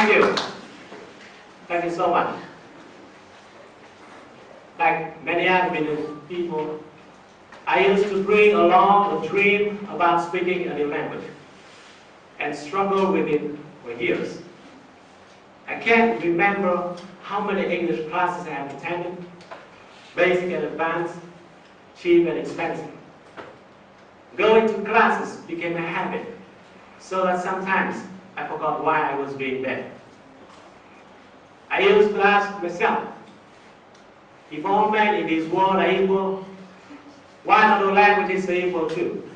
Thank you. Thank you so much. Like many other people, I used to bring along a dream about speaking a new language and struggle with it for years. I can't remember how many English classes I have attended, basic and advanced, cheap and expensive. Going to classes became a habit, so that sometimes I forgot why I was being there. I used to ask myself, if all men in this world are equal, why not all languages are equal too?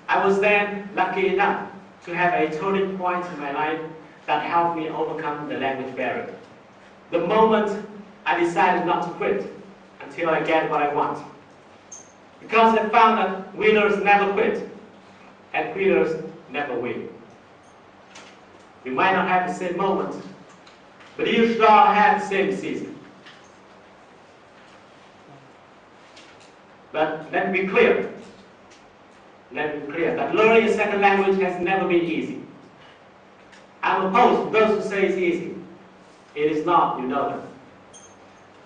I was then lucky enough to have a turning point in my life that helped me overcome the language barrier. The moment I decided not to quit until I get what I want. Because I found that winners never quit and quitters never win. We might not have the same moment, but you should all have the same season. But let me be clear. Let me be clear that learning a second language has never been easy. I'm opposed to those who say it's easy. It is not, you know that.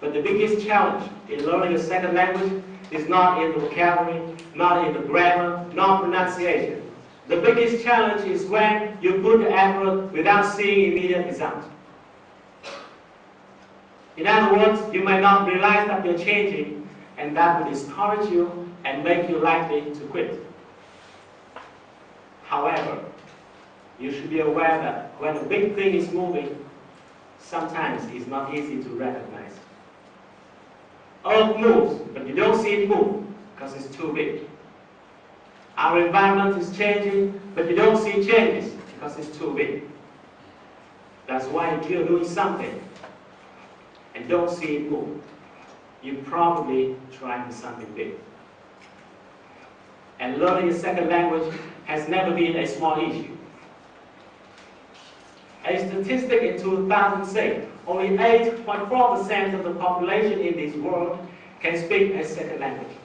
But the biggest challenge in learning a second language is not in the vocabulary, not in the grammar, not pronunciation. The biggest challenge is when you put the effort without seeing immediate results. In other words, you might not realize that you're changing, and that will discourage you and make you likely to quit. However, you should be aware that when a big thing is moving, sometimes it's not easy to recognize. Earth moves, but you don't see it move because it's too big. Our environment is changing, but you don't see changes because it's too big. That's why if you're doing something and don't see it move, you're probably trying something big. And learning a second language has never been a small issue. A statistic in 2000 said only 8.4% of the population in this world can speak a second language.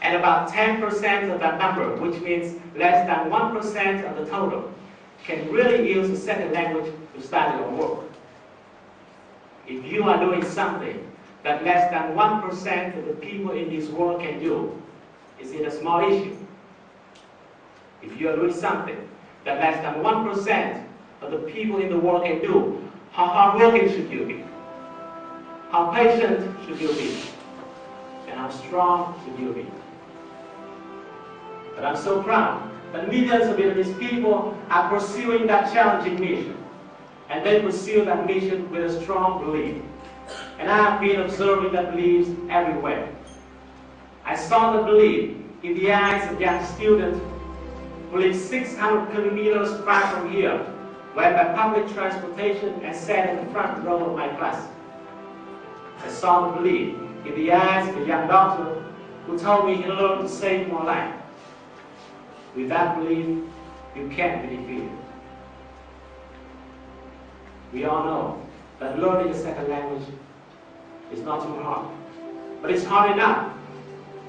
And about 10% of that number, which means less than 1% of the total, can really use a second language to study or work. If you are doing something that less than 1% of the people in this world can do, is it a small issue? If you are doing something that less than 1% of the people in the world can do, how hardworking should you be? How patient should you be? And how strong should you be? But I'm so proud that millions of Vietnamese people are pursuing that challenging mission. And they pursue that mission with a strong belief. And I have been observing that belief everywhere. I saw the belief in the eyes of young students who live 600 kilometers far from here, went by public transportation and sat in the front row of my class. I saw the belief in the eyes of a young doctor who told me he learned to save more life. With that belief, you can't be defeated. We all know that learning a second language is not too hard, but it's hard enough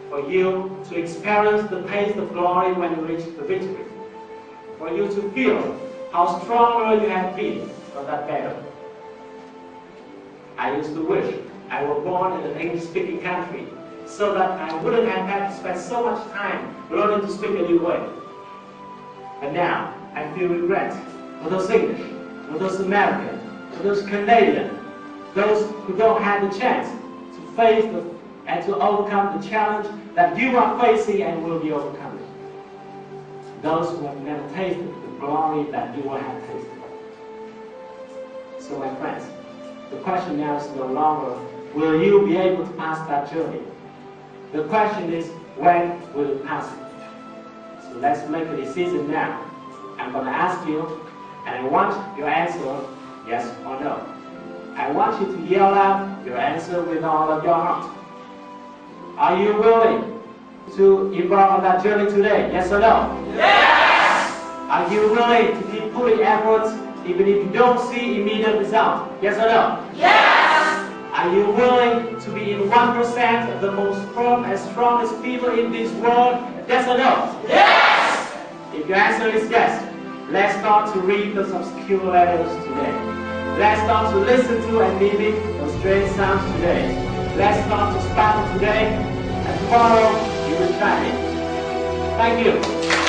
for you to experience the taste of glory when you reach the victory, for you to feel how stronger you have been for that battle. I used to wish I were born in an English-speaking country so that I wouldn't have had to spend so much time learning to speak a new way. But now, I feel regret for those English, for those American, for those Canadian, those who don't have the chance to face and to overcome the challenge that you are facing and will be overcoming. Those who have never tasted the glory that you will have tasted. So my friends, the question now is no longer, will you be able to pass that journey? The question is, when will you pass it? So let's make a decision now. I'm going to ask you, and I want your answer, yes or no. I want you to yell out your answer with all of your heart. Are you willing to embark on that journey today? Yes or no? Yes! Are you willing to keep putting efforts even if you don't see immediate results? Yes or no? Yes! Are you willing to be in 1% of the most firm and strongest people in this world? Yes or no? Yes! If your answer is yes, Let's start to read those obscure letters today. Let's start to listen to and mimic those strange sounds today. Let's start to sparkle today, and tomorrow you will try it. Thank you.